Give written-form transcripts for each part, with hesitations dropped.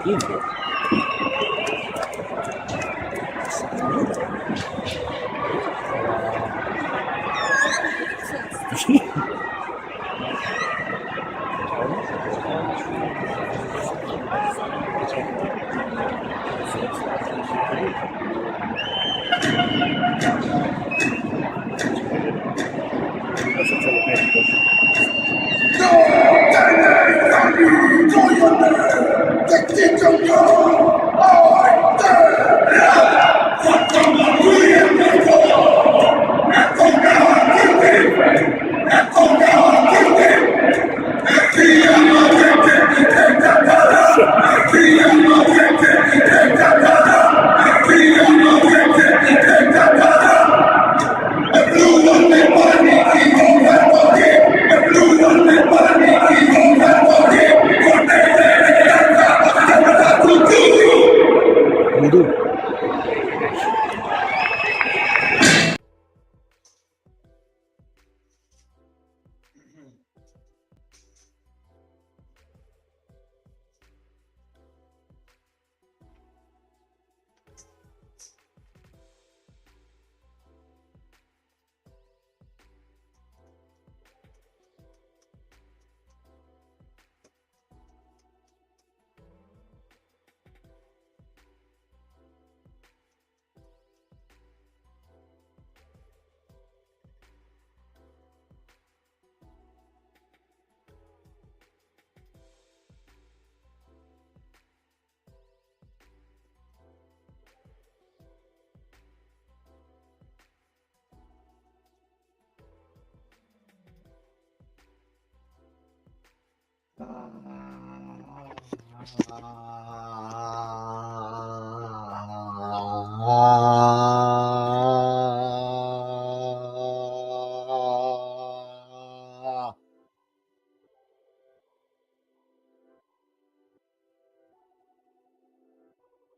Info.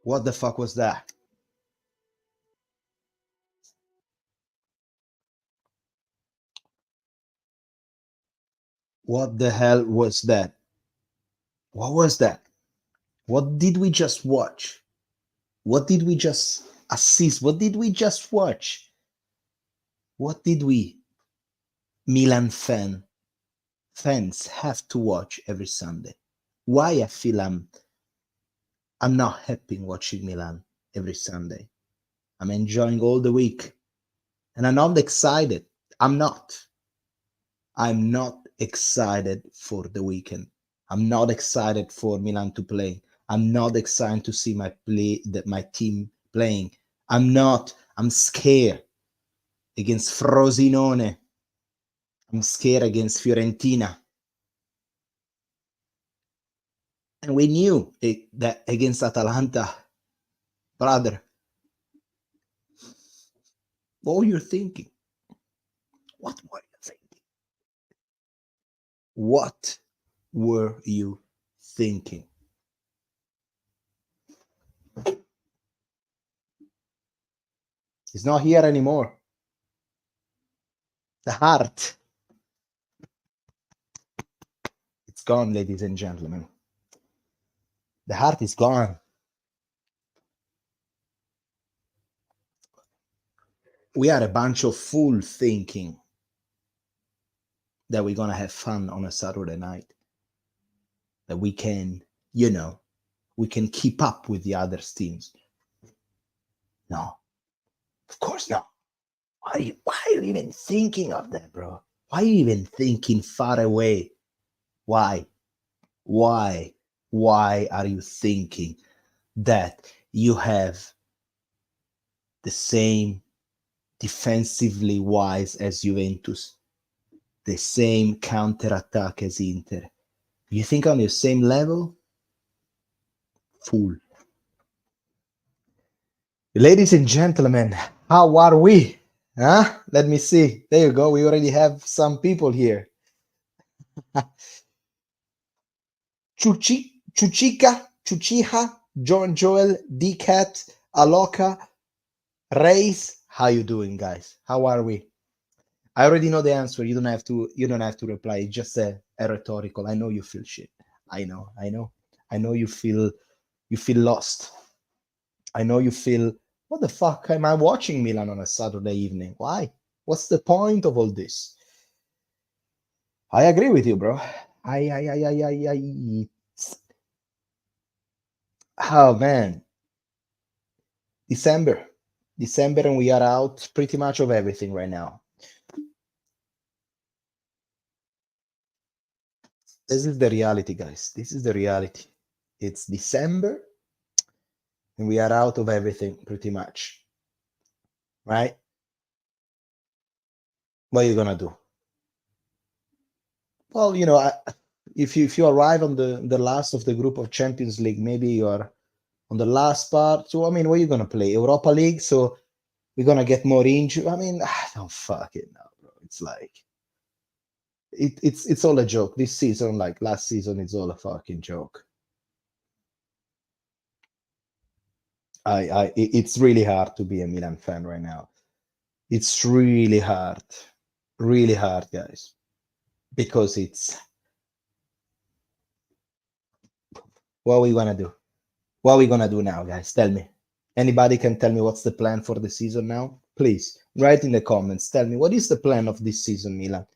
What the fuck was that? What the hell was that? What was that? What did we just watch? What did we just assist? What did we just watch? What did we, Milan fans, have to watch every Sunday? Why I feel I'm not happy watching Milan every Sunday. I'm enjoying all the week, and I'm not excited. I'm not excited for the weekend. I'm not excited for Milan to play. I'm not excited to see my team playing. I'm scared against Frosinone. I'm scared against Fiorentina. And we knew that against Atalanta, brother, what were you thinking? What were you thinking? What were you thinking? It's not here anymore. The heart. It's gone, ladies and gentlemen. The heart is gone. We are a bunch of fools thinking that we're going to have fun on a Saturday night. That we can, we can keep up with the other teams. No, of course not. Why are you even thinking of that, bro? Why are you even thinking far away? Why are you thinking that you have the same defensively wise as Juventus, the same counter-attack as Inter? You think on the same level? Fool. Ladies and gentlemen, how are we? Huh? Let me see. There you go. We already have some people here. Chuchica, Chuchiha, John Joel, D-Cat, Aloka, Reis. How you doing, guys? How are we? I already know the answer. You don't have to reply. It's just a rhetorical. I know you feel shit. I know you feel you feel lost. I know you feel, what the fuck am I watching Milan on a Saturday evening? Why? What's the point of all this? I agree with you, bro. I. Oh man, December, and we are out pretty much of everything right now. This is the reality, guys. This is the reality. It's December, and we are out of everything pretty much, right? What are you gonna do? Well, if you arrive on the last of the group of Champions League, maybe you are on the last part. So I mean, what are you gonna play? Europa League. So we're gonna get more injured. I mean, don't fuck it now, bro. It's like it's all a joke. This season, like last season, it's all a fucking joke. It's really hard to be a Milan fan right now. It's really hard, guys, because it's what are we gonna do? What are we gonna do now, guys? Tell me. Anybody can tell me what's the plan for the season now? Please write in the comments. Tell me what is the plan of this season, Milan.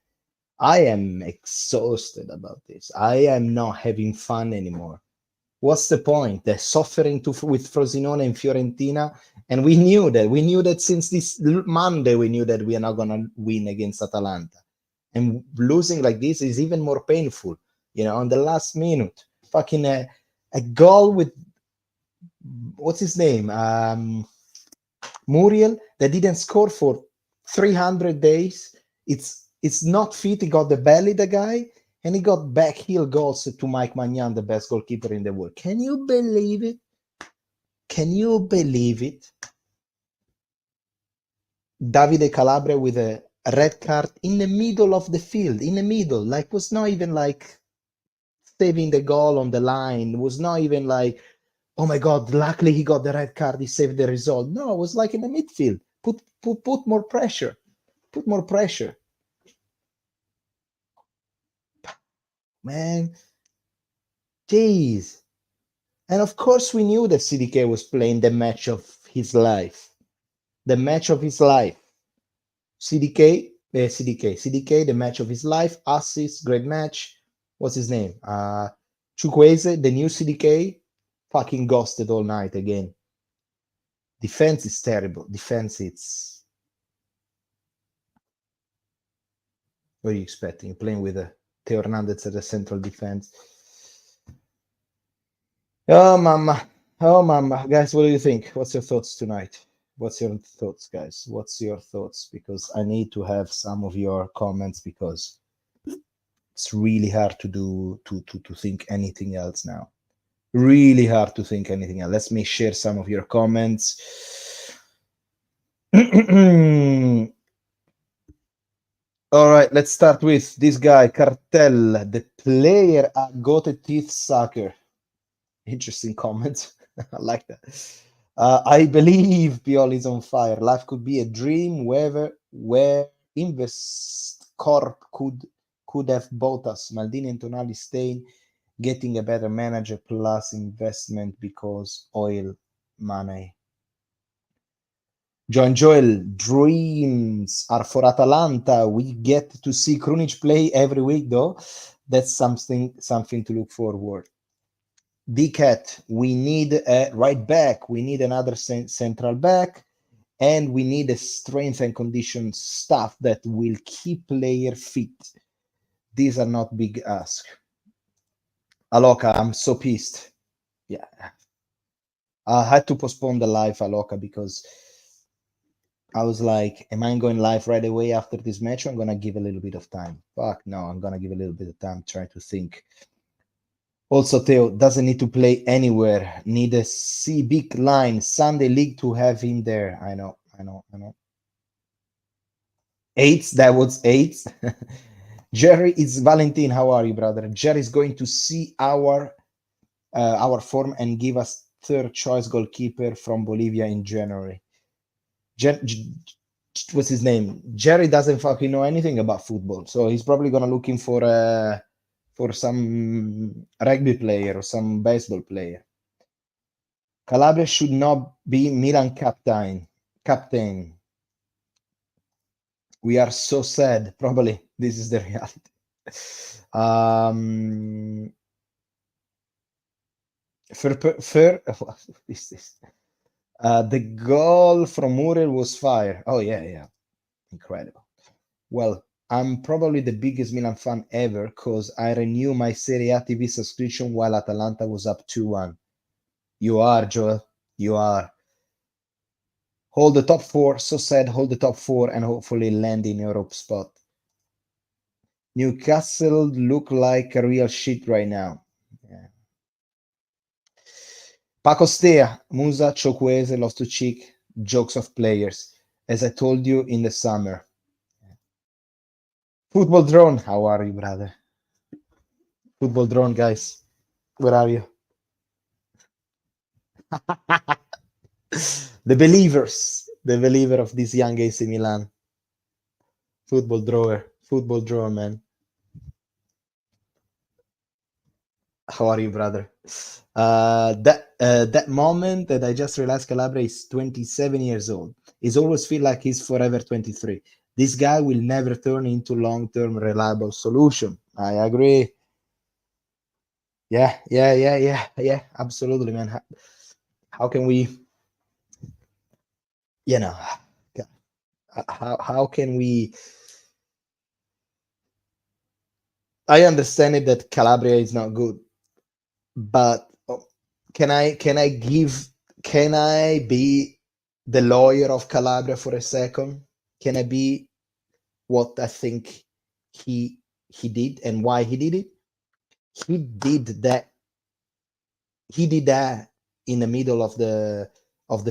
I am exhausted about this. I am not having fun anymore. What's the point? The suffering with Frosinone and Fiorentina, and we knew that. We knew that since this Monday. We knew that we are not gonna win against Atalanta, and losing like this is even more painful. On the last minute, fucking a goal with what's his name, Muriel, that didn't score for 300 days. It's not fit. He got the belly, the guy, and he got back heel goals to Mike Magnan, the best goalkeeper in the world. Can you believe it? Can you believe it? Davide Calabria with a red card in the middle of the field, in the middle, like was not even like saving the goal on the line, was not even like, oh my god, luckily he got the red card, he saved the result. No, it was like in the midfield. Put more pressure. Put more pressure. Man, jeez. And of course, we knew that CDK was playing the match of his life. The match of his life. CDK, the match of his life. Assist, great match. What's his name? Chukwueze, the new CDK, fucking ghosted all night again. Defense is terrible. Defense, it's. What are you expecting? You're playing with Theo Hernandez at the central defense. Oh, mama. Oh, mama. Guys, what do you think? What's your thoughts tonight? What's your thoughts, guys? What's your thoughts? Because I need to have some of your comments because it's really hard to think anything else now. Really hard to think anything else. Let me share some of your comments. All right, let's start with this guy, Cartel, the player at Gote Teeth Soccer. Interesting comment. I like that. I believe Pioli is on fire. Life could be a dream where Invest Corp could have bought us. Maldini and Tonali staying, getting a better manager plus investment because oil money. John Joel, dreams are for Atalanta. We get to see Krunic play every week, though. That's something to look forward. D-Cat, we need a right back. We need another central back. And we need a strength and condition staff that will keep player fit. These are not big asks. Aloka, I'm so pissed. Yeah. I had to postpone the live, Aloka, because I was like, am I going live right away after this match? Or I'm going to give a little bit of time. Fuck, no, I'm going to give a little bit of time, try to think. Also, Theo doesn't need to play anywhere. Need a C big line, Sunday league to have him there. I know. Eights, that was eights. Jerry, it's Valentin. How are you, brother? Jerry is going to see our form and give us third choice goalkeeper from Bolivia in January. What's his name? Jerry doesn't fucking know anything about football, so he's probably gonna looking for some rugby player or some baseball player. Calabria should not be Milan captain. Captain. We are so sad. Probably this is the reality. Um, what is this? The goal from Muriel was fire. Oh yeah, yeah, incredible. Well, I'm probably the biggest Milan fan ever because I renew my Serie A TV subscription while Atalanta was up 2-1. You are, Joel. You are. Hold the top four. So sad. Hold the top four and hopefully land in Europe spot. Newcastle look like a real shit right now. Yeah. Pacostea, Musa, Chokweze, Loftus-Cheek, jokes of players. As I told you in the summer. Football drone, how are you, brother? Football drone, guys. Where are you? The believer of this young AC Milan. Football drawer, man. How are you, brother? That moment that I just realized Calabria is 27 years old. It's always feel like he's forever 23. This guy will never turn into long-term reliable solution. I agree. Yeah. Absolutely, man. How can we, you know, how can we? I understand it that Calabria is not good, but can I be the lawyer of Calabria for a second? Can I be what I think he he did and why he did it? He did that. He did that in the middle of the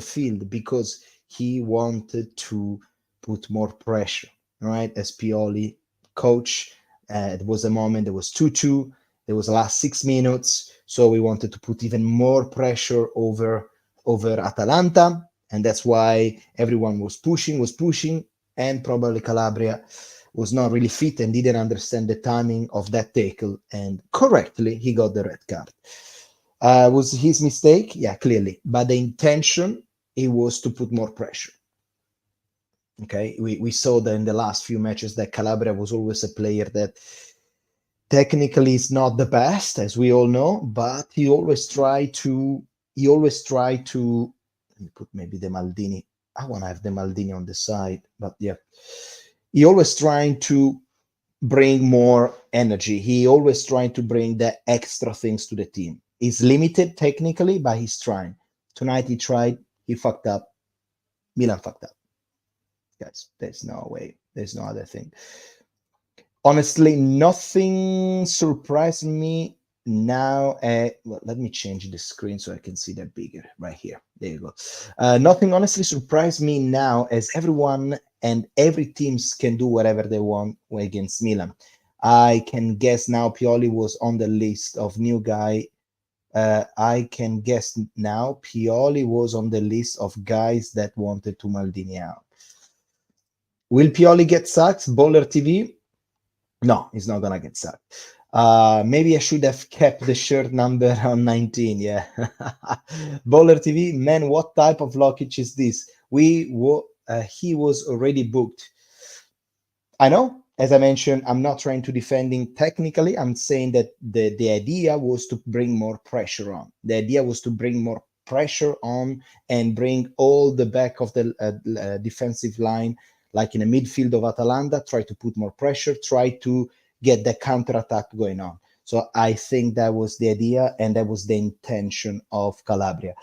field because he wanted to put more pressure, right? As Pioli coach, it was a moment there was 2-2. There was the last 6 minutes, so we wanted to put even more pressure over Atalanta, and that's why everyone was pushing, and probably Calabria was not really fit and didn't understand the timing of that tackle, and correctly he got the red card. Was his mistake? Yeah, clearly. But the intention, it was to put more pressure. Okay, we saw that in the last few matches that Calabria was always a player that technically is not the best, as we all know, but he always tried to let me put maybe the Maldini. I want to have the Maldini on the side, but yeah. He always trying to bring more energy. He always trying to bring the extra things to the team. He's limited technically, but he's trying. Tonight he tried, he fucked up. Milan fucked up. Guys, there's no way. There's no other thing. Honestly, nothing surprised me now. Well, let me change the screen so I can see that bigger right here. There you go. Nothing honestly surprised me now, as everyone and every teams can do whatever they want against Milan. I can guess now Pioli was on the list of new guy. I can guess now Pioli was on the list of guys that wanted to Maldini out. Will Pioli get sacked? Baller TV? No, he's not gonna get sacked. Maybe I should have kept the shirt number on 19. Yeah. Baller TV, man, what type of lockage is this? He was already booked. I know, as I mentioned, I'm not trying to defending technically. I'm saying that the idea was to bring more pressure on. The idea was to bring more pressure on and bring all the back of the defensive line, like in the midfield of Atalanta, try to put more pressure, try to get the counter attack going on. So I think that was the idea and that was the intention of Calabria.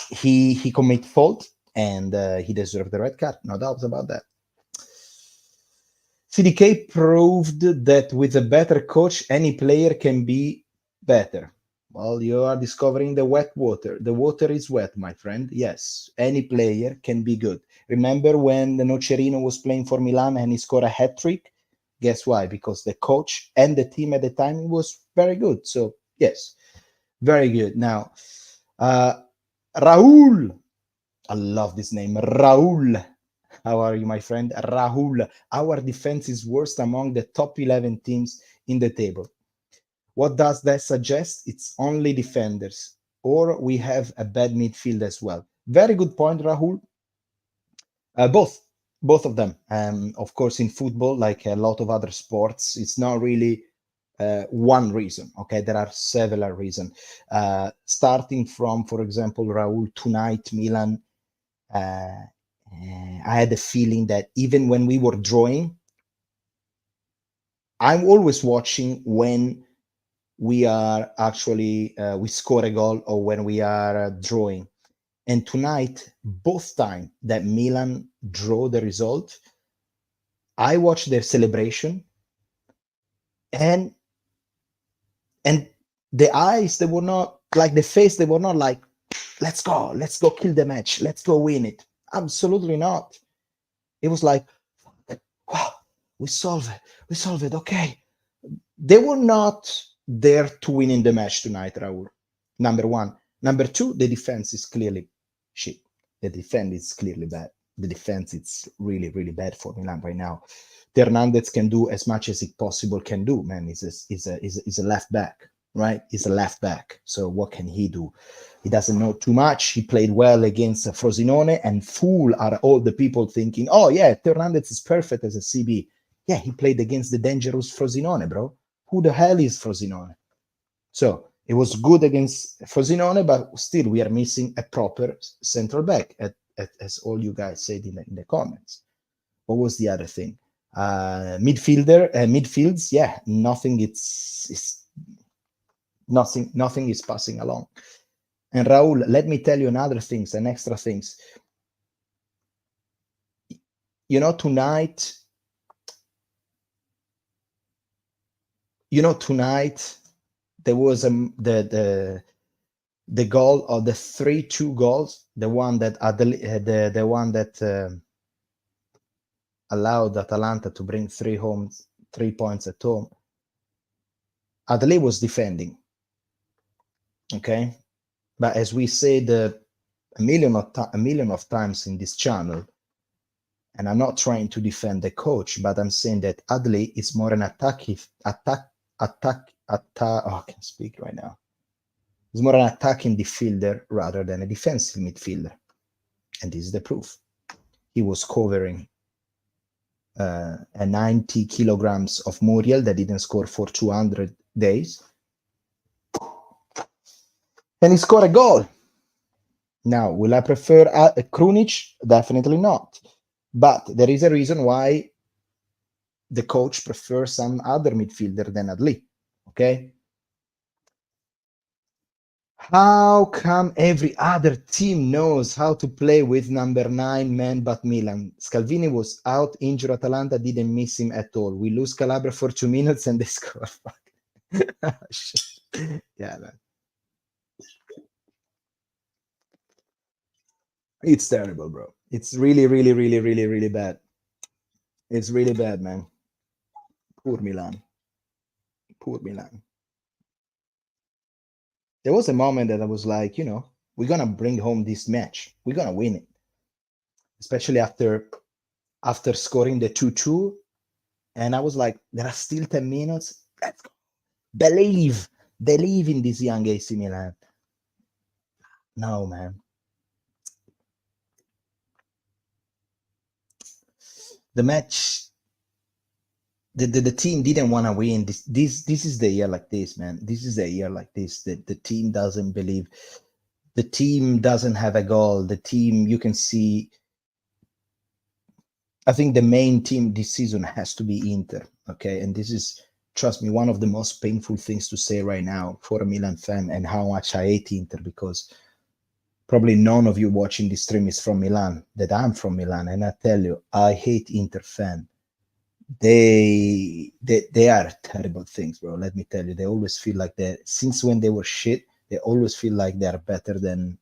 He commit fault and he deserved the red card, no doubts about that. CDK proved that with a better coach, any player can be better. Well, you are discovering the wet water. The water is wet, my friend. Yes, any player can be good. Remember when the Nocerino was playing for Milan and he scored a hat trick? Guess why? Because the coach and the team at the time was very good. So, yes, very good. Now, Raul. I love this name, Raul. How are you, my friend? Rahul. Our defense is worst among the top 11 teams in the table. What does that suggest? It's only defenders. or we have a bad midfield as well. Very good point, Rahul. Both, both of them. Of course, in football, like a lot of other sports, it's not really one reason. Okay, there are several reasons. Starting from, for example, Raul, tonight, Milan. I had a feeling that even when we were drawing, I'm always watching when we are actually we score a goal or when we are drawing. And tonight, both time that Milan draw the result, I watched their celebration, and and the eyes, they were not like the face, they were not like, let's go kill the match, let's go win it. Absolutely not. It was like, wow, we solve it, okay. They were not there to win in the match tonight, Raul. Number one. Number two, the defense is clearly shit. The defense is clearly bad. The defense is really, really bad for Milan right now. Hernandez can do as much as he possible can do, man. He's a left back, right? He's a left back. So what can he do? He doesn't know too much. He played well against Frosinone, and fool are all the people thinking, oh yeah, Hernandez is perfect as a CB. Yeah, he played against the dangerous Frosinone, bro. Who the hell is Frosinone? So it was good against Frosinone, but still we are missing a proper central back, as all you guys said in the comments. What was the other thing? Midfields, yeah, nothing. It's nothing is passing along. And Raul, let me tell you another things, an extra things. You know, tonight there was the goal of the 3-2 goals, the one that the one that allowed Atalanta to bring 3 points at home. Adli was defending, okay, but as we said a million of times in this channel, and I'm not trying to defend the coach, but I'm saying that Adli is more an attack. Oh, I can speak right now. He's more an attacking midfielder rather than a defensive midfielder, and this is the proof. He was covering a 90 kilograms of Muriel that didn't score for 200 days, and he scored a goal. Now, will I prefer Krunic? Definitely not. But there is a reason why the coach prefers some other midfielder than Adli. Okay? How come every other team knows how to play with number 9 man but Milan? Scalvini was out, injured. Atalanta didn't miss him at all. We lose Calabria for 2 minutes and they score. Yeah, man. It's terrible, bro. It's really, really, really, really, really bad. It's really bad, man. Poor Milan. Poor Milan. There was a moment that I was like, we're gonna bring home this match. We're gonna win it. Especially after scoring the 2-2. And I was like, there are still 10 minutes. Let's go. Believe in this young AC Milan. No, man. The match, the team didn't want to win. This is the year like this, man. This is the year like this. The team doesn't believe. The team doesn't have a goal. The team, you can see. I think the main team this season has to be Inter. Okay, and this is, trust me, one of the most painful things to say right now for a Milan fan, and how much I hate Inter, because probably none of you watching this stream is from Milan, that I'm from Milan, and I tell you, I hate Inter fan. They are terrible things, bro. Let me tell you, they always feel like that. Since when they were shit, they always feel like they are better than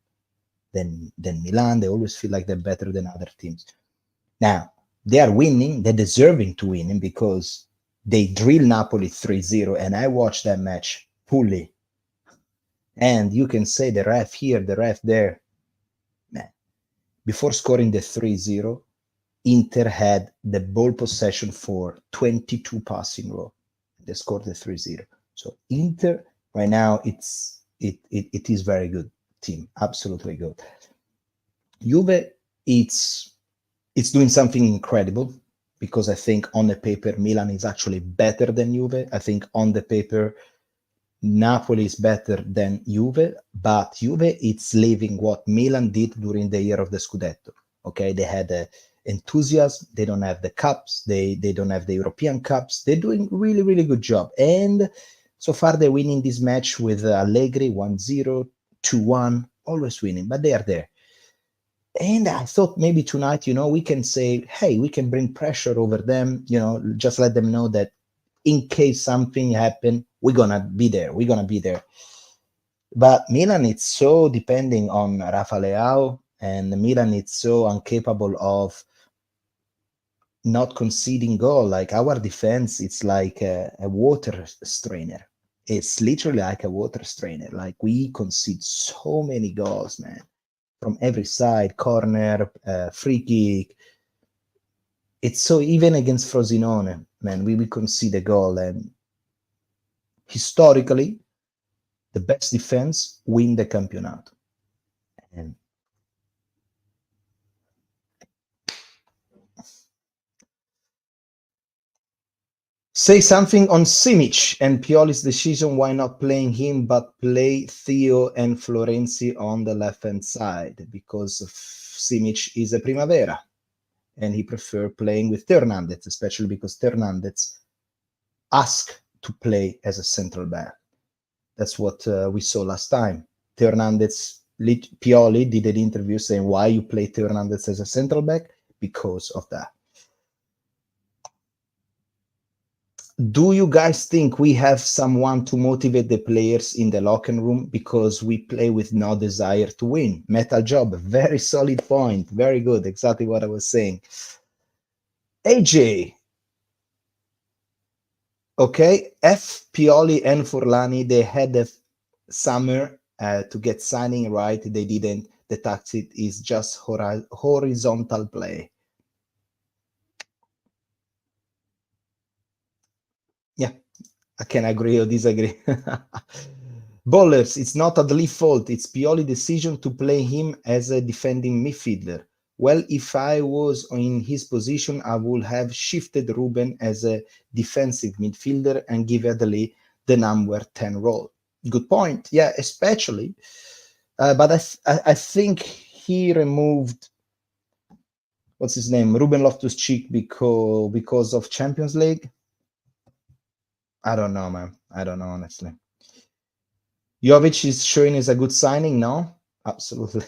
Milan. They always feel like they're better than other teams. Now they are winning. They're deserving to win because they drill Napoli 3-0, and I watched that match fully. And you can say the ref here, the ref there. Man, before scoring the 3-0, Inter had the ball possession for 22 passes in a row. They scored the 3-0. So Inter right now, it's it is very good team, absolutely good. Juve, it's it's doing something incredible because I think on the paper Milan is actually better than Juve. I think on the paper Napoli is better than Juve, but Juve it's living what Milan did during the year of the Scudetto. Okay, they had enthusiasm. They don't have the cups. They don't have the European cups. They're doing really good job. And so far they're winning this match with Allegri 1-0, 2-1, always winning, but they are there. And I thought maybe tonight, we can say, hey, we can bring pressure over them, just let them know that in case something happen, we're gonna be there. We're gonna be there. But Milan, it's so depending on Rafa Leao, and Milan, it's so incapable of not conceding goal. Like our defense, it's like a water strainer. It's literally like a water strainer. Like we concede so many goals, man, from every side, corner, free kick. It's so even against Frosinone, man, we concede a goal, and historically, the best defense win the campionato. And say something on Simic and Pioli's decision why not playing him but play Theo and Florenzi on the left hand side, because Simic is a Primavera and he prefer playing with Hernandez, especially because Hernandez asked to play as a central back. That's what we saw last time. Hernandez, Pioli did an interview saying why you play Hernandez as a central back, because of that. Do you guys think we have someone to motivate the players in the locker room, because we play with no desire to win? Metal Job, very solid point. Very good. Exactly what I was saying. AJ. Okay. F. Pioli and Furlani, they had a summer to get signing right. They didn't. The tactic is just horizontal play. Yeah, I can agree or disagree. Bowlers, it's not Adli's fault. It's Pioli's decision to play him as a defending midfielder. Well, if I was in his position, I would have shifted Ruben as a defensive midfielder and give Adli the number 10 role. Good point. Yeah, especially. But I think he removed, what's his name, Ruben Loftus-Cheek because of Champions League. I don't know, man. I don't know, honestly. Jovic is showing as a good signing, no? Absolutely.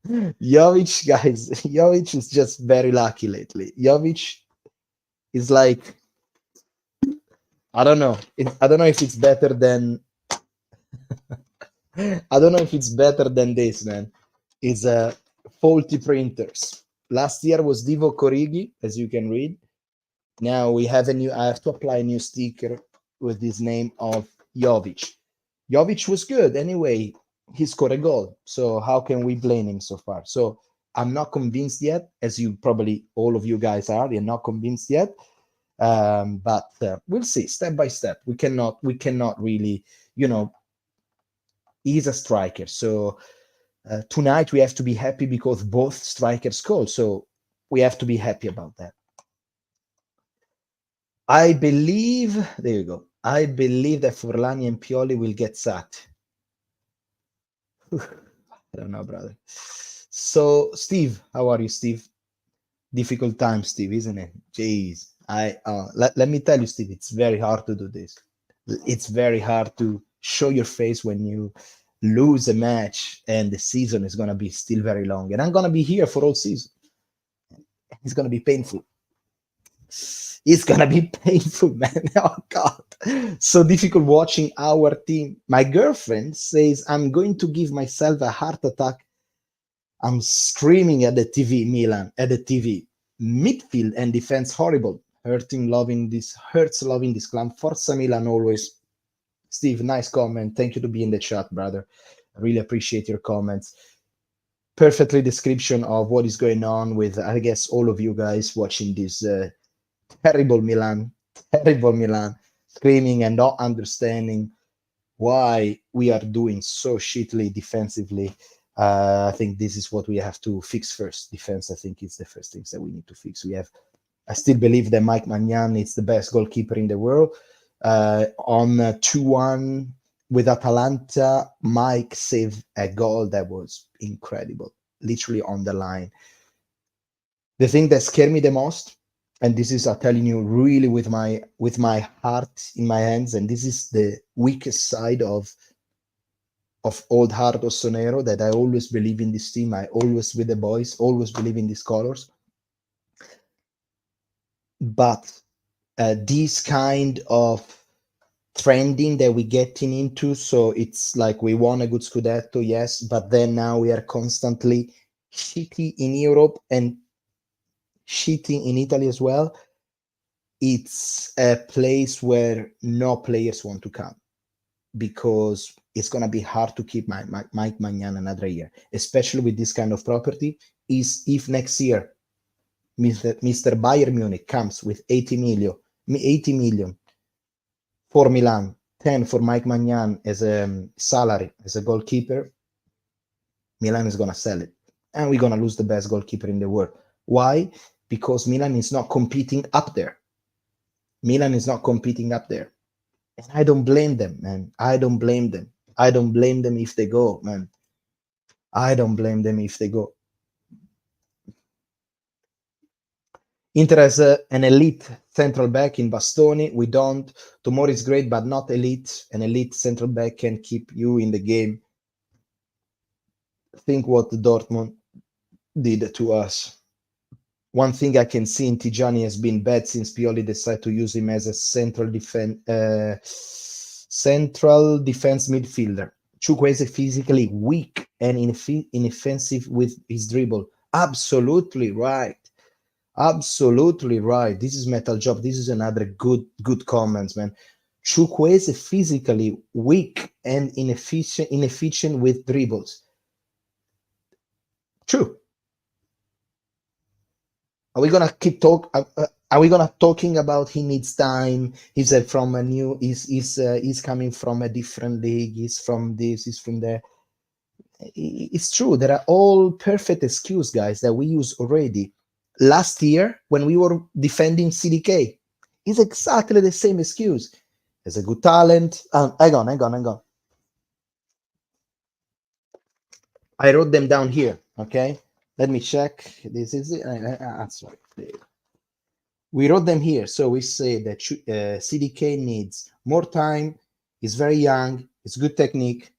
Jovic, guys, Jovic is just very lucky lately. Jovic is like, I don't know. I don't know if it's better than I don't know if it's better than this, man. It's faulty printers. Last year was Divo Corrigi, as you can read. Now we have I have to apply a new sticker with this name of Jovic. Jovic was good. Anyway, he scored a goal. So how can we blame him so far? So I'm not convinced yet, as you probably all of you guys are. You're not convinced yet. But we'll see step by step. We cannot really, he's a striker. So tonight we have to be happy because both strikers scored. So we have to be happy about that. I believe, there you go. I believe that Furlani and Pioli will get sacked. I don't know, brother. So, Steve, how are you, Steve? Difficult time, Steve, isn't it? Jeez. Let me tell you, Steve, it's very hard to do this. It's very hard to show your face when you lose a match and the season is going to be still very long. And I'm going to be here for all season. It's going to be painful. It's gonna be painful, man. Oh God, so difficult watching our team. My girlfriend says I'm going to give myself a heart attack. I'm screaming at the TV, Milan, at the TV. Midfield and defense horrible. Hurts loving this club. Forza Milan always. Steve, nice comment. Thank you to be in the chat, brother. I really appreciate your comments. Perfectly description of what is going on with, I guess, all of you guys watching this terrible Milan, screaming and not understanding why we are doing so shittily defensively. I think this is what we have to fix first. Defense, I think, is the first things that we need to fix. I still believe that Mike Magnan is the best goalkeeper in the world. On 2-1 with Atalanta, Mike saved a goal that was incredible, literally on the line. The thing that scared me the most, and this is I'm telling you really with my heart in my hands, and this is the weakest side of old heart Rossonero, that I always believe in this team. I always with the boys, always believe in these colors. But this kind of trending that we're getting into, so it's like we won a good Scudetto, yes, but then now we are constantly shitty in Europe and shitting in Italy as well. It's a place where no players want to come, because it's going to be hard to keep Mike Magnan another year, especially with this kind of property. Is if next year Mr. Bayern Munich comes with 80 million for Milan, 10 for Mike Magnan as a salary as a goalkeeper, Milan is going to sell it. And we're going to lose the best goalkeeper in the world. Why? Because Milan is not competing up there. Milan is not competing up there. And I don't blame them, man. I don't blame them. I don't blame them if they go, man. I don't blame them if they go. Inter has an elite central back in Bastoni. We don't. Tomori is great, but not elite. An elite central back can keep you in the game. Think what Dortmund did to us. One thing I can see in Tijani has been bad since Pioli decided to use him as a central defense midfielder. Chukwueze physically weak and inoffensive with his dribble. Absolutely right. Absolutely right. This is Metal Job. This is another good comments, man. Chukwueze physically weak and inefficient with dribbles. True. Are we gonna keep are we gonna talking about he needs time? He's from a new. He's coming from a different league. He's from this. He's from there. It's true. There are all perfect excuse, guys, that we use already. Last year, when we were defending CDK, it's exactly the same excuse. There's a good talent. Hang on. I wrote them down here. Okay, let me check. This is it. Sorry. We wrote them here. So we say that CDK needs more time. He's very young. It's good technique.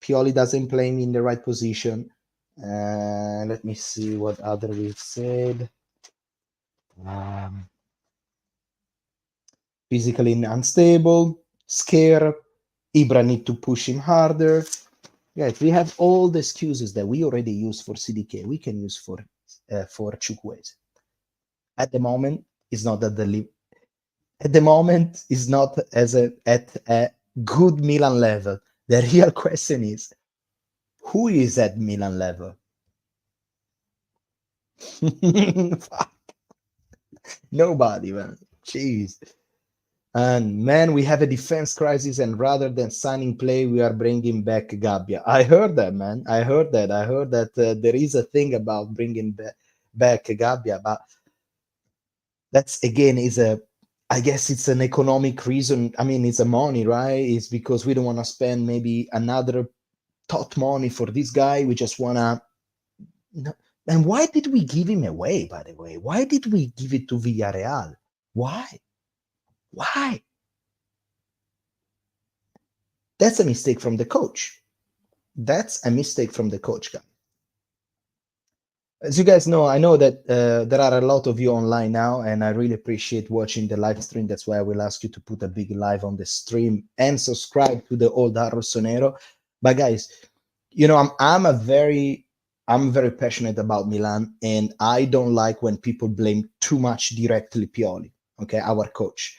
Pioli doesn't play him in the right position. Let me see what other we've said. Physically unstable, scared. Ibra need to push him harder. Guys, we have all the excuses that we already use for CDK. We can use for Chukwueze. At the moment, it's not at the at the moment is not at a good Milan level. The real question is, who is at Milan level? Nobody, man. Jeez. And man, we have a defense crisis, and rather than signing play, we are bringing back Gabbia. I heard that, man. I heard that there is a thing about bringing back Gabbia, but that's again I guess it's an economic reason. I mean, it's a money, right? It's because we don't want to spend maybe another tot money for this guy. We just want to. No. And why did we give him away, by the way? Why did we give it to Villarreal? Why? Why? That's a mistake from the coach. That's a mistake from the coach, guy. As you guys know, I know that there are a lot of you online now, and I really appreciate watching the live stream. That's why I will ask you to put a big live on the stream and subscribe to the old Rossonero. But guys, you know, I'm very passionate about Milan, and I don't like when people blame too much directly Pioli, okay, our coach.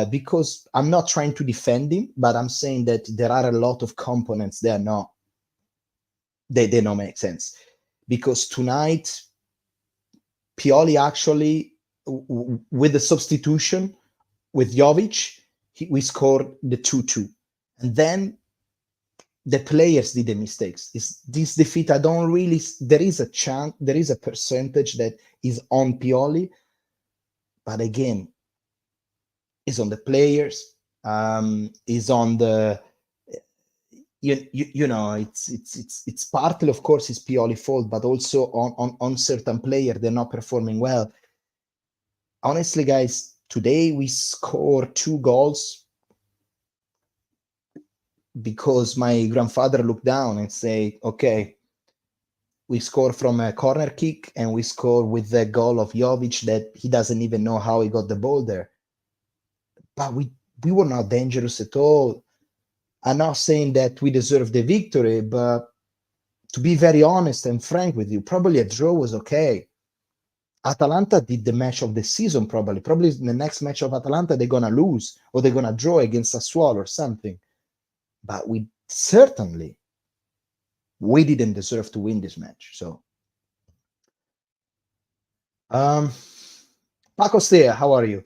Because I'm not trying to defend him, but I'm saying that there are a lot of components that they don't make sense. Because tonight, Pioli actually, with the substitution with Jovic, we scored the 2-2. And then the players did the mistakes. Is this defeat? I don't really. There is a chance. There is a percentage that is on Pioli, but again, is on the players. Is on the it's partly, of course, it's Pioli fault, but also on certain player they're not performing well. Honestly, guys, today we score 2 goals because my grandfather looked down and say, okay, we score from a corner kick and we score with the goal of Jovic that he doesn't even know how he got the ball there. But we were not dangerous at all. I'm not saying that we deserve the victory, but to be very honest and frank with you, probably a draw was okay. Atalanta did the match of the season, probably. Probably the next match of Atalanta, they're going to lose or they're going to draw against Sassuolo or something. But we didn't deserve to win this match. So, Paco Stea, how are you?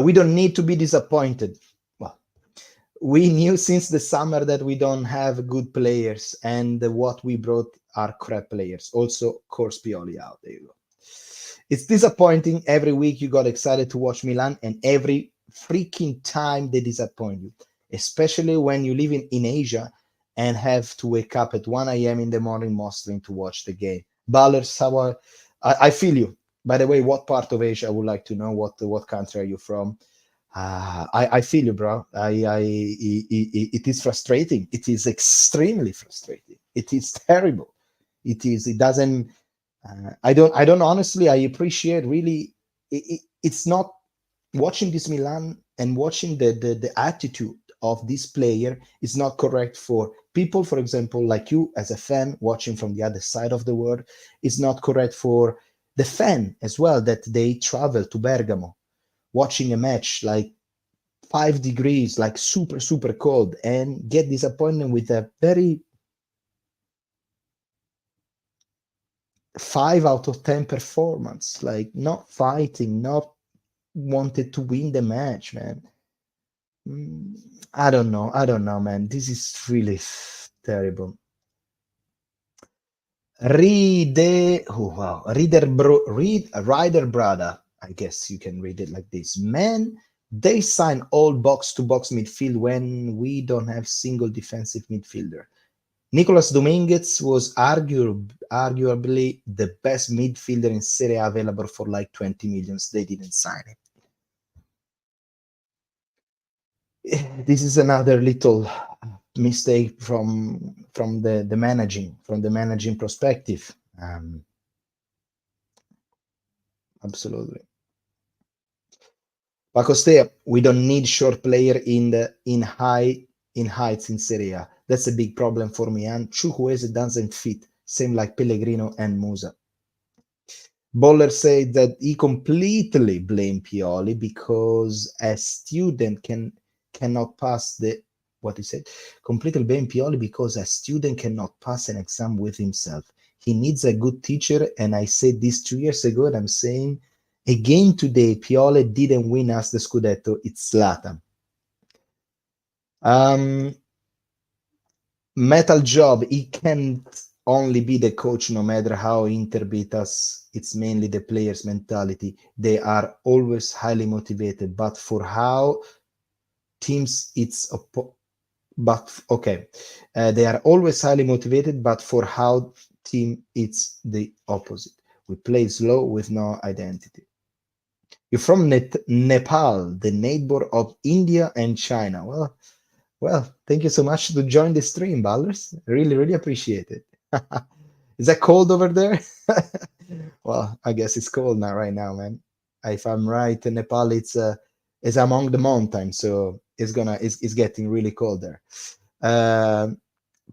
We don't need to be disappointed. Well, we knew since the summer that we don't have good players, and what we brought are crap players. Also, course Pioli out. There you go. It's disappointing. Every week you got excited to watch Milan, and every freaking time they disappoint you, especially when you live in Asia and have to wake up at 1 a.m. in the morning mostly to watch the game. Ballers, I feel you. By the way, what part of Asia I would like to know? What country are you from? I feel you, bro. It is frustrating. It is extremely frustrating. It is terrible. It is. It doesn't. I don't honestly. I appreciate really. It's not watching this Milan and watching the attitude of this player is not correct for people, for example, like you as a fan watching from the other side of the world. It's not correct for the fan as well that they travel to Bergamo watching a match like 5 degrees, like super, super cold, and get disappointed with a very 5 out of 10 performance, like not fighting, not wanted to win the match, man. I don't know. I don't know, man. This is really terrible. Rider brother. I guess you can read it like this. Man, they sign all box to box midfield when we don't have single defensive midfielder. Nicolas Dominguez was arguably the best midfielder in Serie A available for like 20 millions. They didn't sign it. This is another little mistake from the managing perspective. Absolutely. Pacostea, we don't need short player in heights in Serie A. That's a big problem for me. And Chukwueze doesn't fit. Same like Pellegrino and Musa. Boller said that he completely blamed Pioli because a student cannot pass the what he said. Completely blame Pioli because a student cannot pass an exam with himself. He needs a good teacher, and I said this 2 years ago, and I'm saying again today, Pioli didn't win us the Scudetto. It's Zlatan. Metal Job, he can't only be the coach no matter how Inter beat us. It's mainly the players' mentality. They are always highly motivated, but for how teams but okay, they are always highly motivated, but for how team it's the opposite. We play slow with no identity. You're from Nepal, the neighbor of India and China. Well, thank you so much to join the stream, Ballers. Really, really appreciate it. Is that cold over there? Well, I guess it's cold now, right now, man. If I'm right, Nepal it's among the mountains, so it's getting really cold there.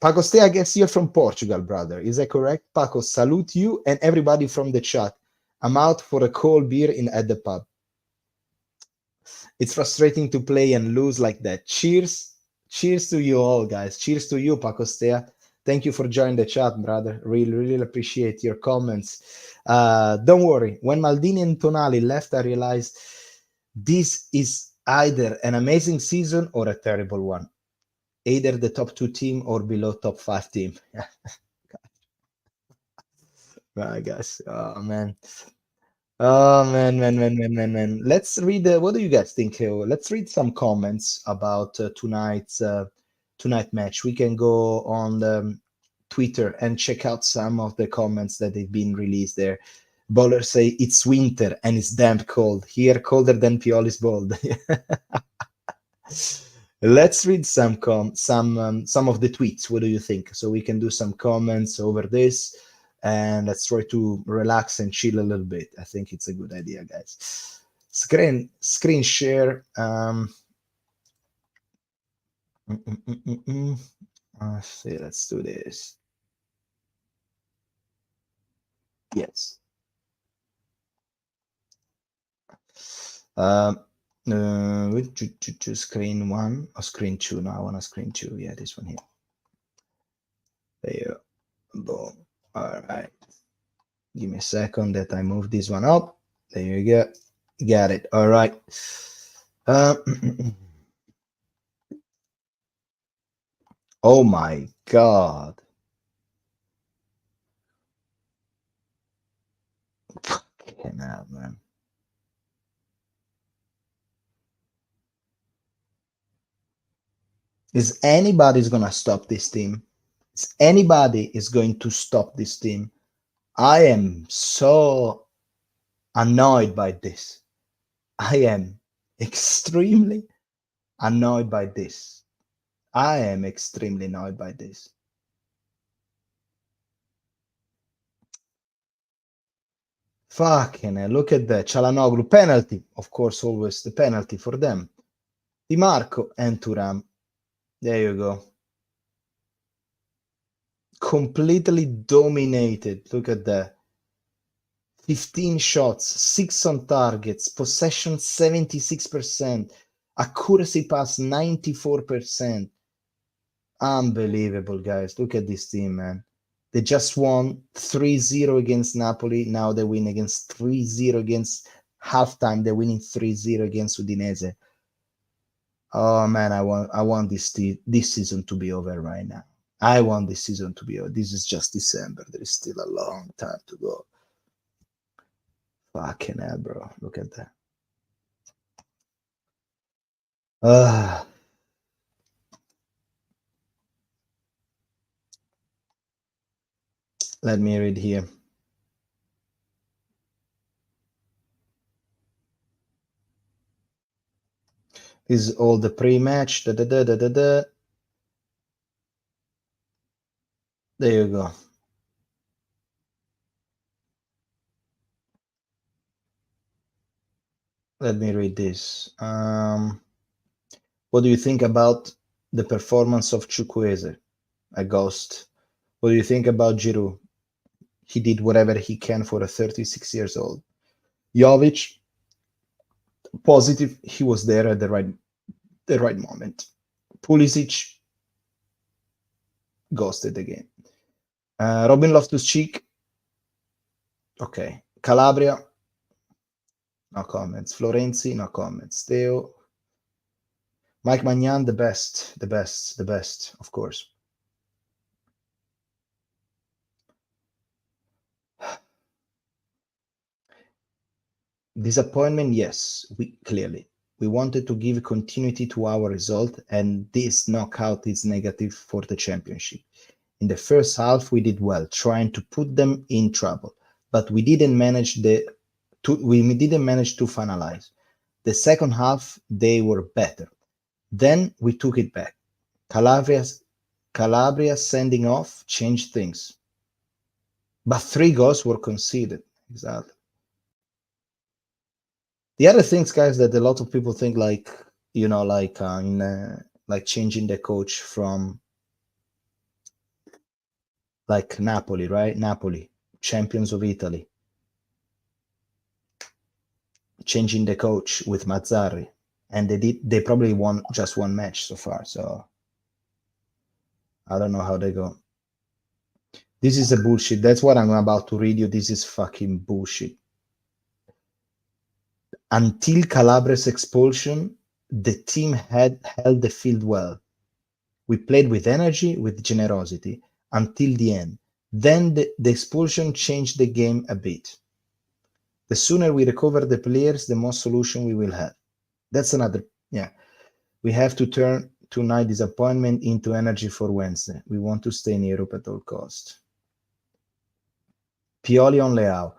Paco, stay. I guess you're from Portugal, brother. Is that correct? Paco, salute you and everybody from the chat. I'm out for a cold beer at the pub. It's frustrating to play and lose like that. Cheers to you all, guys. Cheers to you, Paco Stea. Thank you for joining the chat, brother. Really, really appreciate your comments. Don't worry. When Maldini and Tonali left, I realized this is either an amazing season or a terrible one. either the top 2 team or below top 5 team. Right, guys. Oh man. Oh man. Let's read. What do you guys think? Let's read some comments about tonight match. We can go on Twitter and check out some of the comments that they've been released there. Bowlers say it's winter and it's damn cold here, colder than Pioli's bold. Let's read some of the tweets. What do you think? So we can do some comments over this, and let's try to relax and chill a little bit. I think it's a good idea, guys. Screen share. Let's see. Let's do this. Yes. To screen 1 or screen 2? No, I want to screen 2. Yeah, this one here. There you go. Boom. All right. Give me a second that I move this one up. There you go. Got it. All right. Oh my God. Fucking hell, man. Is anybody's gonna stop this team? Is anybody is going to stop this team? I am so annoyed by this. I am extremely annoyed by this. I am extremely annoyed by this. Fucking hell, look at that. Çalhanoğlu penalty. Of course, always the penalty for them. Di Marco and Thuram. There you go. Completely dominated. Look at that. 15 shots, 6 on targets, possession 76%, accuracy pass 94%. Unbelievable, guys. Look at this team, man. They just won 3-0 against Napoli. Now they win against 3-0 against halftime. They're winning 3-0 against Udinese. Oh man, I want this season to be over right now. I want this season to be over. This is just December. There is still a long time to go. Fucking hell, bro. Look at that. Let me read here. This is all the pre-match. There you go. Let me read this. What do you think about the performance of Chukwueze, a ghost? What do you think about Giroud? He did whatever he can for a 36 years old. Jovic, positive. He was there at the right moment. Pulisic, ghosted again. Robin Loftus-Cheek, okay. Calabria, no comments. Florenzi, no comments. Theo, Mike Magnan, the best, of course. Disappointment, yes, we wanted to give continuity to our result, and this knockout is negative for the championship. In the first half, we did well, trying to put them in trouble, but we didn't manage to finalize. The second half, they were better. Then we took it back. Calabria sending off changed things, but 3 goals were conceded. Exactly. The other things, guys, that a lot of people think, like like changing the coach from like Napoli, right? Napoli, champions of Italy, changing the coach with Mazzarri, and they probably won just 1 match so far. So I don't know how they go. This is a bullshit. That's what I'm about to read you. This is fucking bullshit. Until Calabria's expulsion, the team had held the field well. We played with energy, with generosity until the end. Then the expulsion changed the game a bit. The sooner we recover the players, the more solution we will have. That's another, yeah. We have to turn tonight disappointment into energy for Wednesday. We want to stay in Europe at all cost. Pioli on Leao.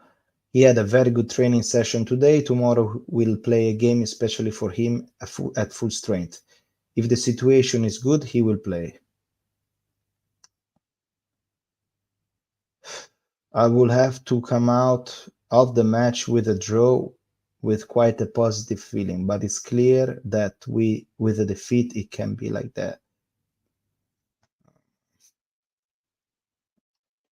He had a very good training session today. Tomorrow we'll play a game especially for him at full strength. If the situation is good, he will play. I will have to come out of the match with a draw with quite a positive feeling, but it's clear that with a defeat, it can be like that.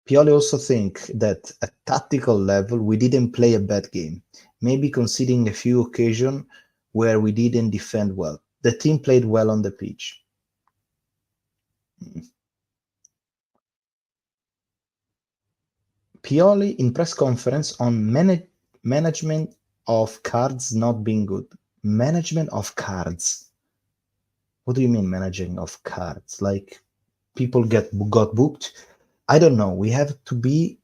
Pioli also think that at tactical level, we didn't play a bad game, maybe conceding a few occasions where we didn't defend well. The team played well on the pitch. Pioli in press conference on management of cards not being good. Management of cards. What do you mean managing of cards? Like people got booked? I don't know. We have to be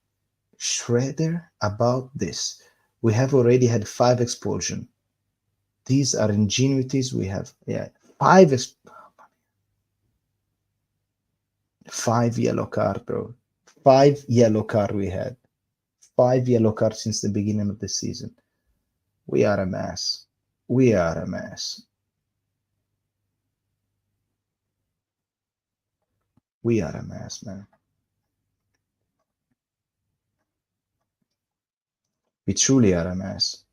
shredder about this. We have already had 5 expulsions. These are ingenuities we have. Yeah, 5 yellow card, bro. 5 yellow card we had. 5 yellow cards since the beginning of the season. We are a mess. We are a mess. We are a mess, man. We truly are a mess.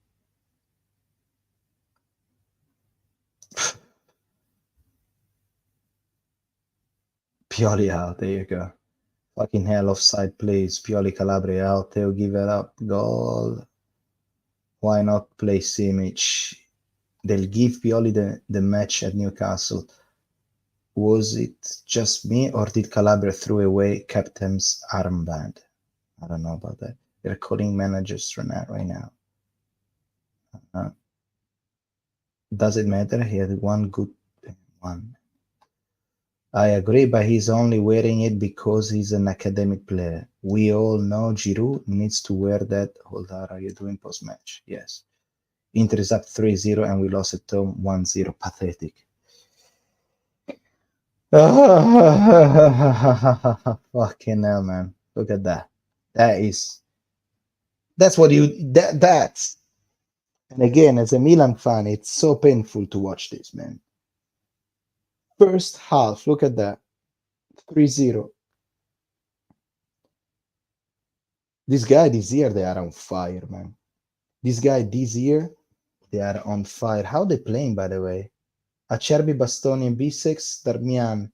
Pioli out. There you go. Fucking hell, offside, please. Pioli Calabria out. They'll give it up. Goal. Why not play Simic? They'll give Pioli the match at Newcastle. Was it just me, or did Calabria throw away captain's armband? I don't know about that. They're calling managers right now. Does it matter? He had one good one. I agree, but he's only wearing it because he's an academic player. We all know Giroud needs to wear that. Hold on, are you doing post-match? Yes. Inter is up 3-0 and we lost at home 1-0. Pathetic. Fucking hell, man. Look at that. That's what that's. And again, as a Milan fan, it's so painful to watch this, man. First half, look at that. 3-0. This guy this year, they are on fire, man. This guy this year, they are on fire. How they playing, by the way? Acerbi, Bastoni, and Bisex, Darmian,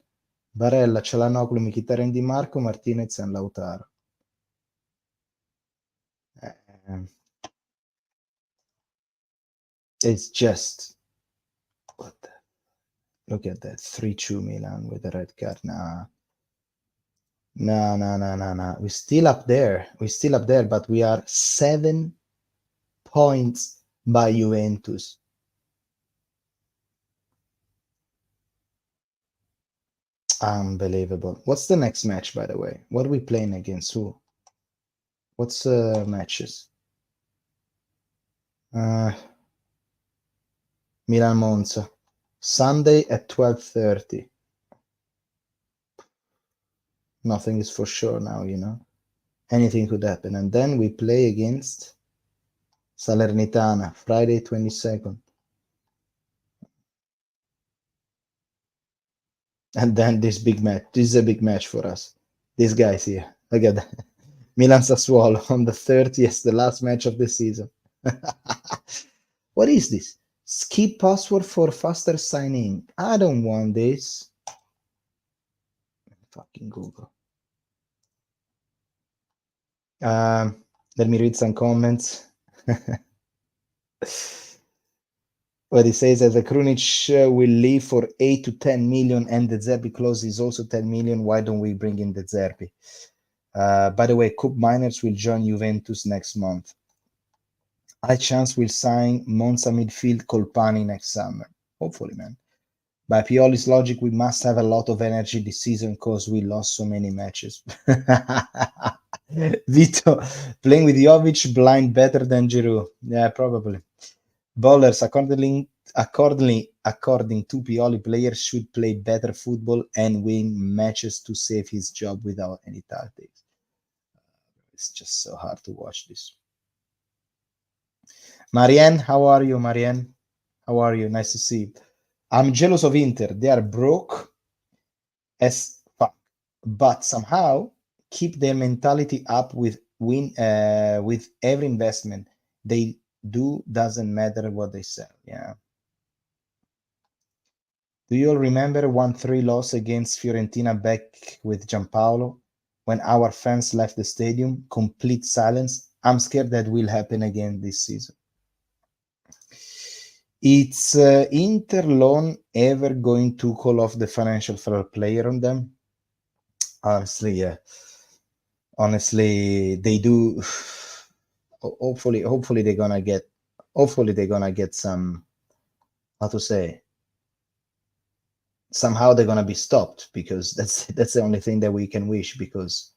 Barella, Cialanoglu, Mkhitaryan, Di Marco, Martinez, and Lautaro. It's just what the, look at that 3-2 Milan with the red card. No. We're still up there. We're still up there, but we are 7 points by Juventus. Unbelievable. What's the next match, by the way? What are we playing against? Who? What's matches? Milan Monza. Sunday at 12:30. Nothing is for sure now, you know. Anything could happen. And then we play against Salernitana, Friday 22nd. And then this big match. This is a big match for us. These guys here. Look at that. Milan Sassuolo on the 30th, the last match of the season. What is this? Skip password for faster sign-in. I don't want this. Fucking Google. Let me read some comments. What he says is that Krunic will leave for 8 to 10 million and the Zerbi clause is also 10 million. Why don't we bring in the Zerbi? By the way, Coop Miners will join Juventus next month. High chance we'll sign Monza midfield Colpani next summer. Hopefully, man. By Pioli's logic, we must have a lot of energy this season because we lost so many matches. Vito, playing with Jovic blind better than Giroud. Yeah, probably. Bowlers, according to Pioli, players should play better football and win matches to save his job without any tactics. It's just so hard to watch this. Marianne, how are you, Marianne? How are you? Nice to see you. I'm jealous of Inter. They are broke as fuck, but somehow keep their mentality up with every investment they do. Doesn't matter what they sell. Yeah. Do you all remember 1-3 loss against Fiorentina back with Giampaolo when our fans left the stadium? Complete silence. I'm scared that will happen again this season. It's Inter loan ever going to call off the financial fair play on them? Honestly, yeah. Honestly, they do. Hopefully they're gonna get. Hopefully they're gonna get some. How to say? Somehow they're gonna be stopped because that's the only thing that we can wish because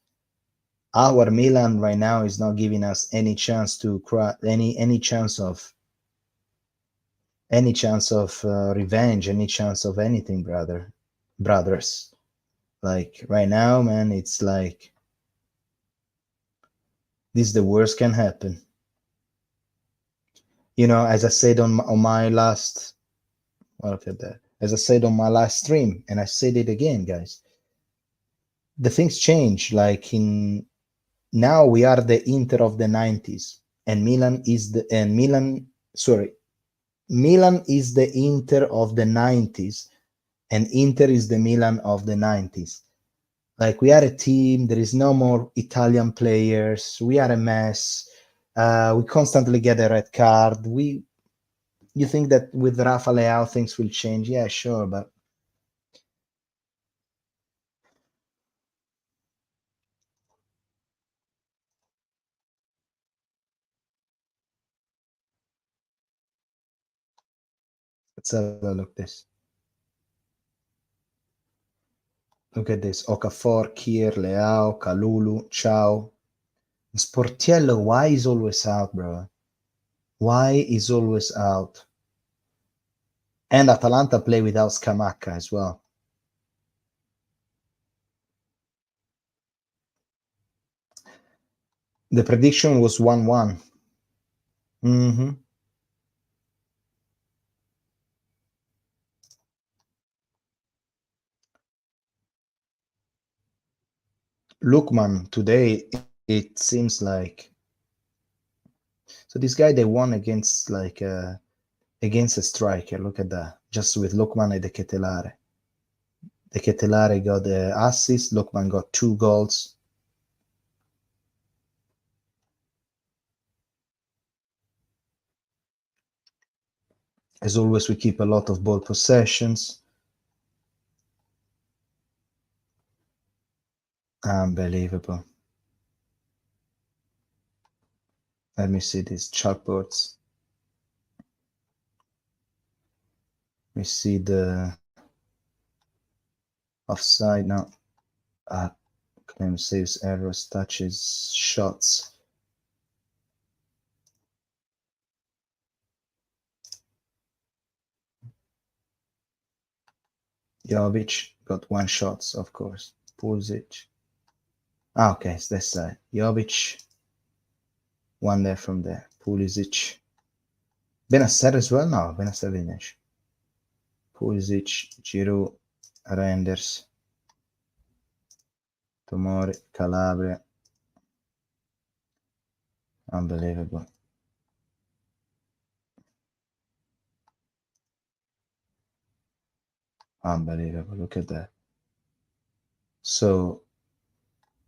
our Milan right now is not giving us any chance to any chance of revenge, any chance of anything, brothers. Like right now, man, it's like this the worst can happen. You know, as I said on my last, well, look at that. As I said on my last stream, and I said it again, guys. The things change. Like in now, we are the Inter of the '90s, and Milan is the Inter of the '90s, and Inter is the Milan of the '90s. Like we are a team. There is no more Italian players. We are a mess. We constantly get a red card. You think that with Rafa Leao things will change? Yeah, sure, but let's have a look this. Look at this. Okafor, Kier, Leao, Kalulu, Ciao. Sportiello, why is always out, bro? Why is always out? And Atalanta play without Scamacca as well. The prediction was 1-1. Mm-hmm. Lookman, today it seems like so this guy they won against against a striker. Look at that. Just with Lookman and the Ketelare. The Ketelare got the assist. Lookman got 2 goals. As always, we keep a lot of ball possessions. Unbelievable. Let me see these chalkboards. We see the offside now. Claim saves, errors, touches, shots. Jovic got 1 shot, of course. Pulisic. Okay, it's this side. Jovic, 1 there from there. Pulisic. Benasser as well? No, Benasser didn't. Pulisic, Giroud, Reinders, Tomori, Calabria. Unbelievable. Unbelievable. Look at that. So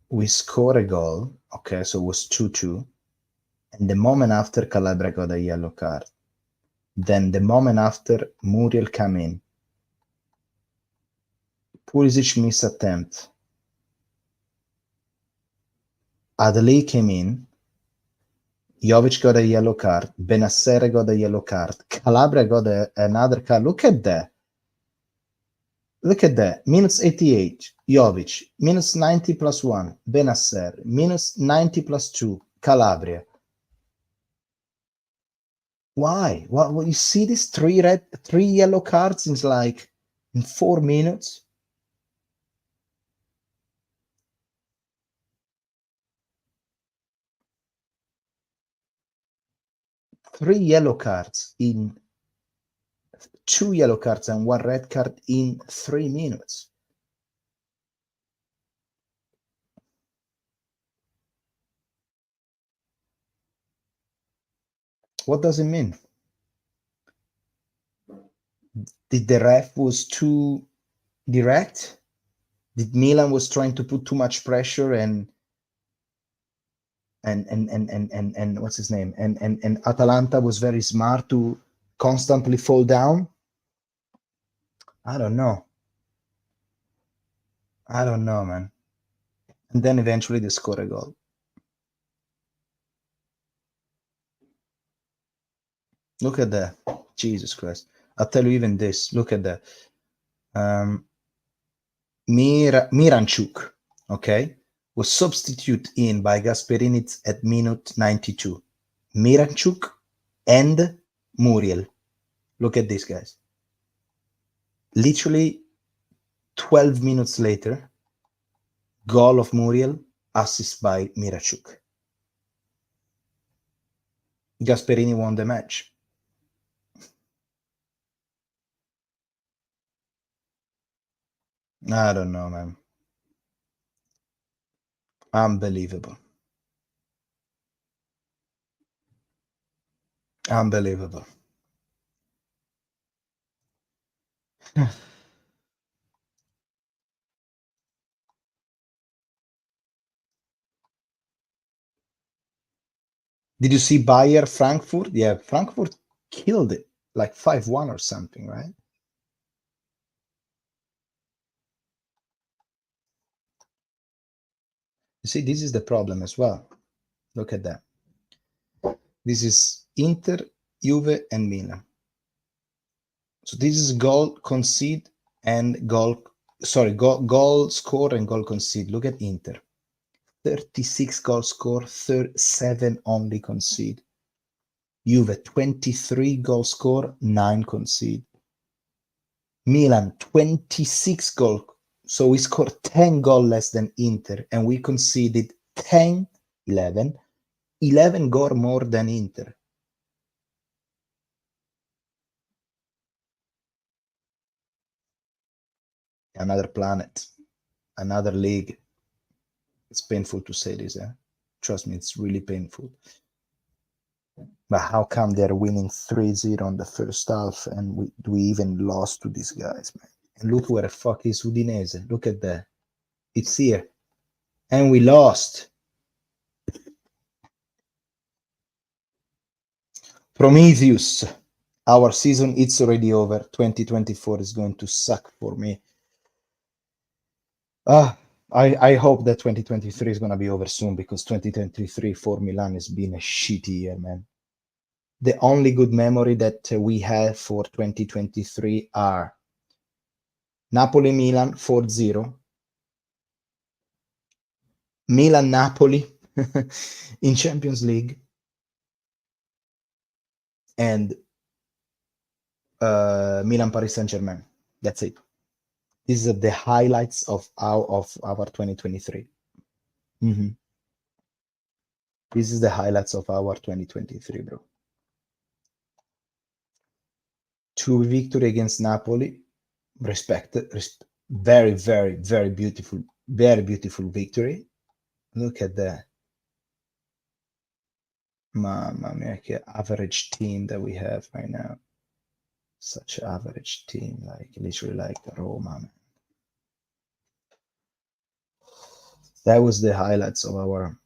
we score a goal. Okay, so it was 2-2. And the moment after, Calabria got a yellow card. Then the moment after, Muriel came in. Pulisic missed attempt. Adli came in. Jovic got a yellow card. Benasser got a yellow card. Calabria got another card. Look at that. Look at that. Minus 88, Jovic. Minus 90 plus 1, Benasser. Minus 90 plus 2, Calabria. Why? Well, you see these three yellow cards in 4 minutes? Three yellow cards in 2 yellow cards and 1 red card in 3 minutes. What does it mean? Did the ref was too direct? Did Milan was trying to put too much pressure and what's his name? And Atalanta was very smart to constantly fall down? I don't know. I don't know, man. And then eventually they score a goal. Look at that. Jesus Christ. I'll tell you even this. Look at that. Miranchuk, okay, was substituted in by Gasperini at minute 92. Miranchuk and Muriel. Look at this, guys. Literally 12 minutes later, goal of Muriel, assist by Miranchuk. Gasperini won the match. I don't know, man. Unbelievable. Unbelievable. Did you see Bayer Frankfurt? Yeah, Frankfurt killed it like 5-1 or something, right? You see, this is the problem as well. Look at that. This is Inter, Juve, and Milan. So this is goal concede and goal score and goal concede. Look at Inter. 36 goal score, 7 only concede. Juve 23 goal score, 9 concede. Milan 26 goal. So we scored 10 goal less than Inter and we conceded 10, 11 goal more than Inter. Another planet, another league. It's painful to say this, eh? Trust me, it's really painful. But how come they're winning 3-0 on the first half and we even lost to these guys, man? And look where the fuck is Udinese. Look at that. It's here. And we lost. Prometheus. Our season, it's already over. 2024 is going to suck for me. I hope that 2023 is going to be over soon because 2023 for Milan has been a shitty year, man. The only good memory that we have for 2023 are Napoli-Milan 4-0, Milan-Napoli in Champions League, and Milan-Paris Saint-Germain. That's it. These are the highlights of our 2023. Mm-hmm. This is the highlights of our 2023, bro. 2 victory against Napoli. Respect. Very, very, very beautiful victory. Look at that. Mamma mia, average team that we have right now. Such an average team, like literally like Roma, man. That was the highlights of our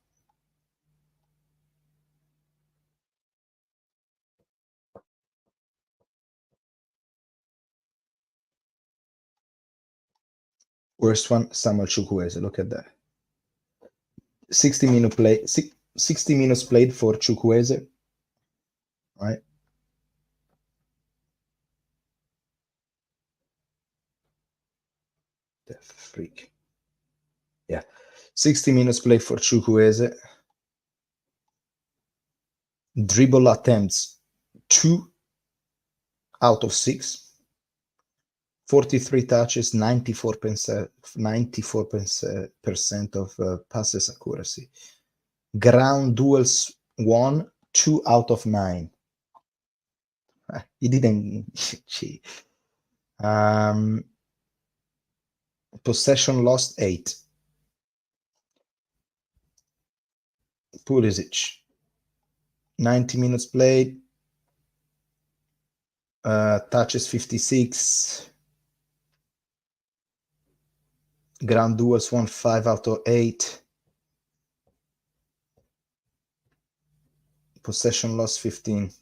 worst one, Samuel Chukwueze. Look at that. 60 minutes played for Chukwueze, right? streak. Yeah. 60 minutes played for Chukwueze. Dribble attempts 2 out of 6. 43 touches, 94% of passes accuracy. Ground duels won 2 out of 9. He didn't. Possession lost 8. Pulisic, 90 minutes played, touches 56, ground duels won 5 out of 8, possession lost 15.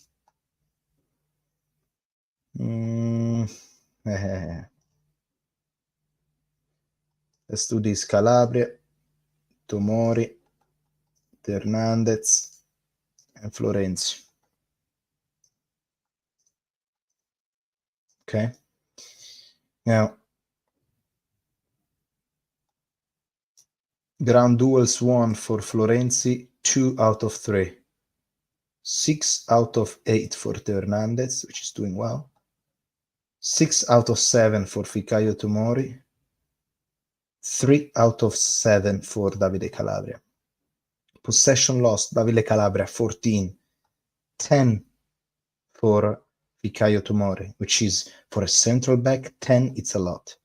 Let's do this. Calabria, Tomori, Hernandez, and Florenzi. Okay. Now, ground duels won for Florenzi 2 out of 3. 6 out of 8 for Hernandez, which is doing well. 6 out of 7 for Fikayo Tomori. 3 out of 7 for Davide Calabria. Possession lost, Davide Calabria 14. 10 for Fikayo Tomori, which is for a central back, 10, it's a lot.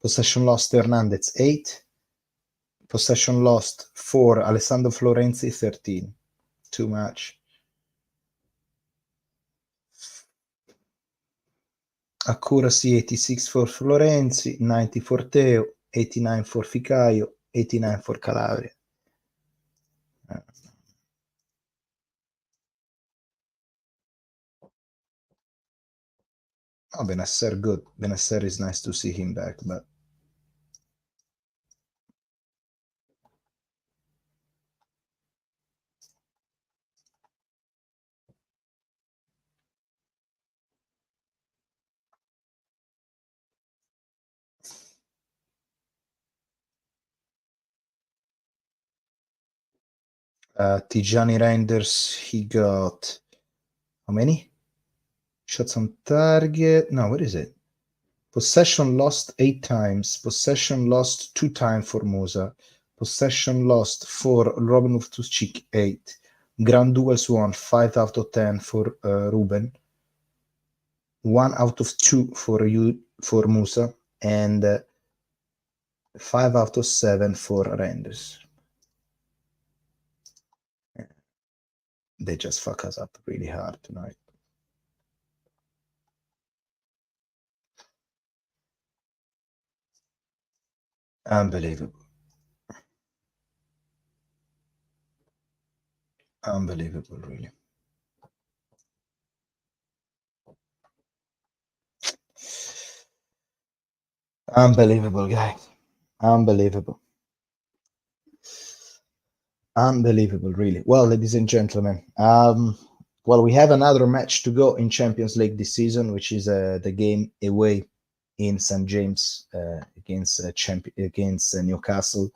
Possession lost, Hernandez 8. Possession lost for Alessandro Florenzi 13. Too much. Accuracy 86 for Florenzi, 90 for Teo, 89 for Ficaio, 89 for Calabria. Oh, Benasser good. Benasser is nice to see him back, but Tijani Reinders, he got how many shots on target? No, what is it? Possession lost 8 times. Possession lost 2 times for Musa. Possession lost for Robin Loftus-Cheek 8. Ground duels won 5 out of 10 for Ruben. 1 out of 2 for Musa, and 5 out of 7 for Reinders. They just fuck us up really hard tonight. Unbelievable. Unbelievable, really. Unbelievable, guys. Unbelievable. Unbelievable, really. Well, ladies and gentlemen, well, we have another match to go in Champions League this season, which is the game away in St. James against Newcastle.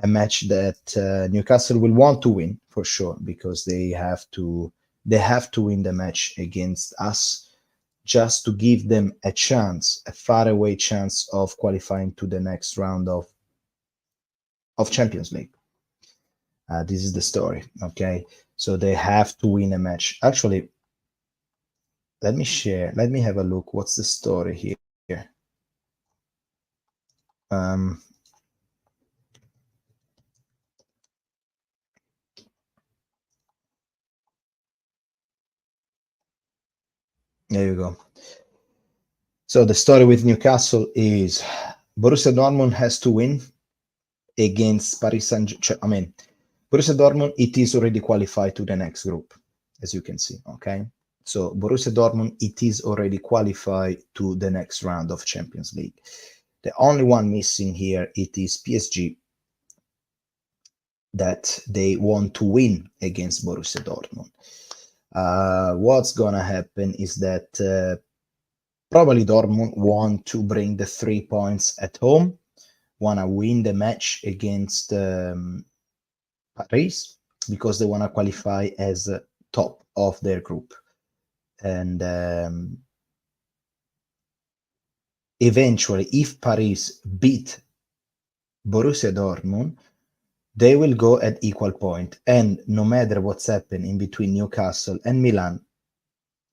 A match that Newcastle will want to win for sure, because they have to win the match against us just to give them a chance, a faraway chance of qualifying to the next round of Champions League. This is the story. Okay, so they have to win a match. Actually, let me have a look. What's the story here? There you go. So the story with Newcastle is Borussia Dortmund has to win against Paris Saint-Germain. I mean, Borussia Dortmund, it is already qualified to the next group, as you can see, okay? So Borussia Dortmund, it is already qualified to the next round of Champions League. The only one missing here, it is PSG, that they want to win against Borussia Dortmund. What's gonna happen is that probably Dortmund want to bring the 3 points at home, want to win the match against Paris because they want to qualify as top of their group. And eventually, if Paris beat Borussia Dortmund, they will go at equal point. And no matter what's happened in between Newcastle and Milan,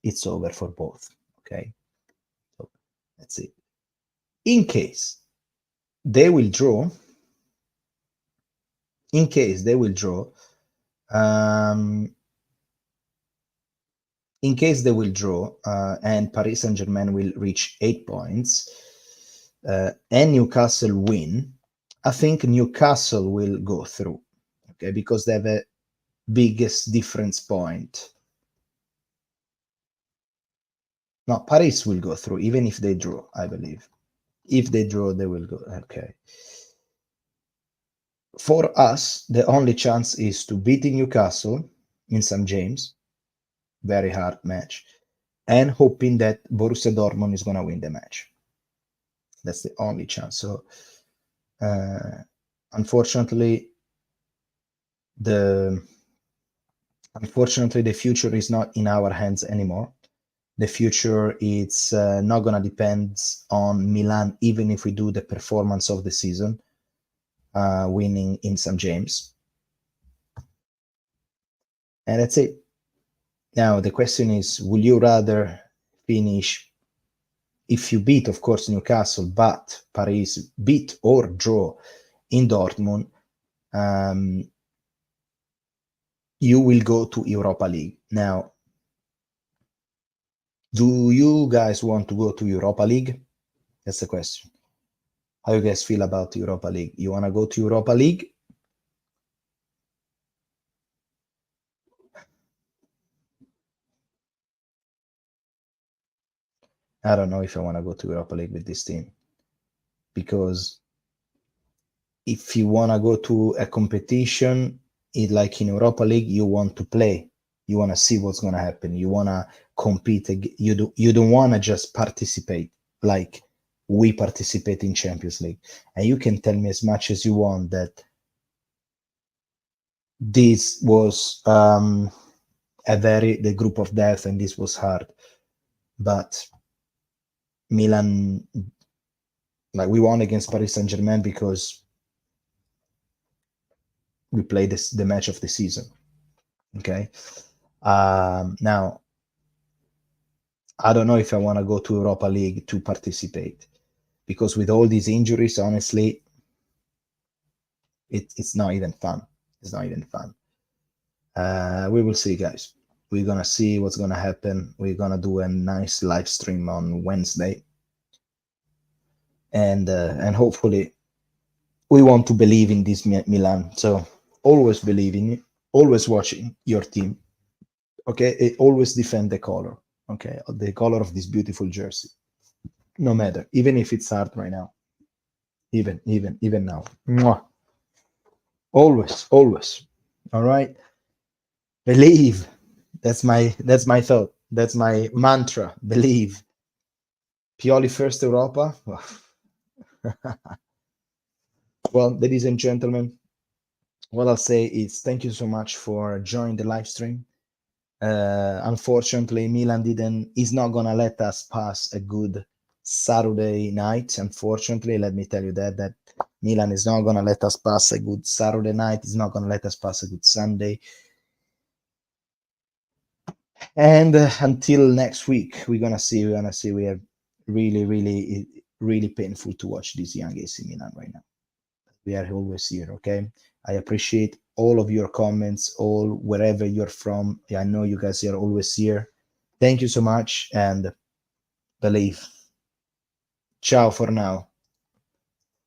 it's over for both. Okay. So that's it. In case they will draw, um, and Paris Saint-Germain will reach 8 points, and Newcastle win, I think Newcastle will go through, okay, because they have a biggest difference point. No, Paris will go through, even if they draw, I believe. If they draw, they will go. Okay. For us, the only chance is to beat Newcastle in St. James, very hard match, and hoping that Borussia Dortmund is going to win the match. That's the only chance. So, unfortunately, the future is not in our hands anymore. The future it's not going to depend on Milan, even if we do the performance of the season, winning in St. James. And that's it. Now, the question is, will you rather finish, if you beat, of course, Newcastle, but Paris beat or draw in Dortmund, you will go to Europa League. Now, do you guys want to go to Europa League? That's the question. How you guys feel about Europa League? You want to go to Europa League? I don't know if I want to go to Europa League with this team, because if you want to go to a competition, like in Europa League, you want to play. You want to see what's going to happen. You want to compete. You don't want to just participate like we participate in Champions League. And you can tell me as much as you want that this was the group of death and this was hard. But Milan, like, we won against Paris Saint-Germain because we played the match of the season. Okay. Now, I don't know if I want to go to Europa League to participate, because with all these injuries, honestly, it's not even fun. It's not even fun. We will see, guys. We're gonna see what's gonna happen. We're gonna do a nice live stream on Wednesday, and hopefully, we want to believe in this Milan. So always believe in it. Always watching your team. Okay, always defend the color. Okay, the color of this beautiful jersey. No matter, even if it's hard right now. Even now. Mwah. Always, always. All right. Believe. That's my thought. That's my mantra. Believe. Pioli first Europa. Well, ladies and gentlemen, what I'll say is thank you so much for joining the live stream. Unfortunately, Milan is not gonna let us pass a good Saturday night. Unfortunately, let me tell you that Milan is not gonna let us pass a good Saturday night. It's not gonna let us pass a good Sunday. And until next week, we're gonna see. We have really painful to watch this young AC Milan right now. We are always here. Okay, I appreciate all of your comments, all wherever you're from. I know you guys are always here. Thank you so much, and believe. Ciao for now.